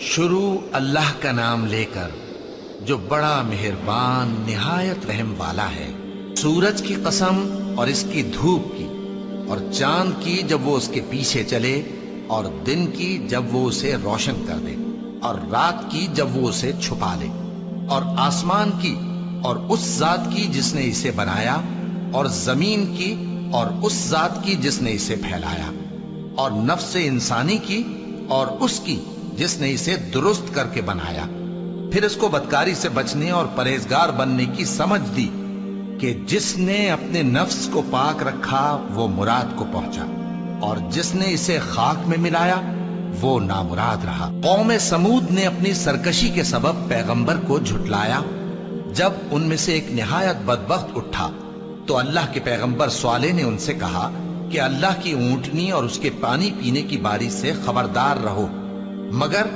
شروع اللہ کا نام لے کر جو بڑا مہربان نہایت رحم والا ہے۔ سورج کی قسم اور اس کی دھوپ کی، اور چاند کی جب وہ اس کے پیچھے چلے، اور دن کی جب وہ اسے روشن کر دے، اور رات کی جب وہ اسے چھپا لے، اور آسمان کی اور اس ذات کی جس نے اسے بنایا، اور زمین کی اور اس ذات کی جس نے اسے پھیلایا، اور نفس انسانی کی اور اس کی جس نے اسے درست کر کے بنایا۔ پھر اس کو بدکاری سے بچنے اور پرہیزگار بننے کی سمجھ دی کہ جس نے اپنے نفس کو پاک رکھا وہ مراد کو پہنچا، اور جس نے اسے خاک میں ملایا وہ نامراد رہا۔ قوم سمود نے اپنی سرکشی کے سبب پیغمبر کو جھٹلایا۔ جب ان میں سے ایک نہایت بدبخت اٹھا تو اللہ کے پیغمبر صالح نے ان سے کہا کہ اللہ کی اونٹنی اور اس کے پانی پینے کی باری سے خبردار رہو، مگر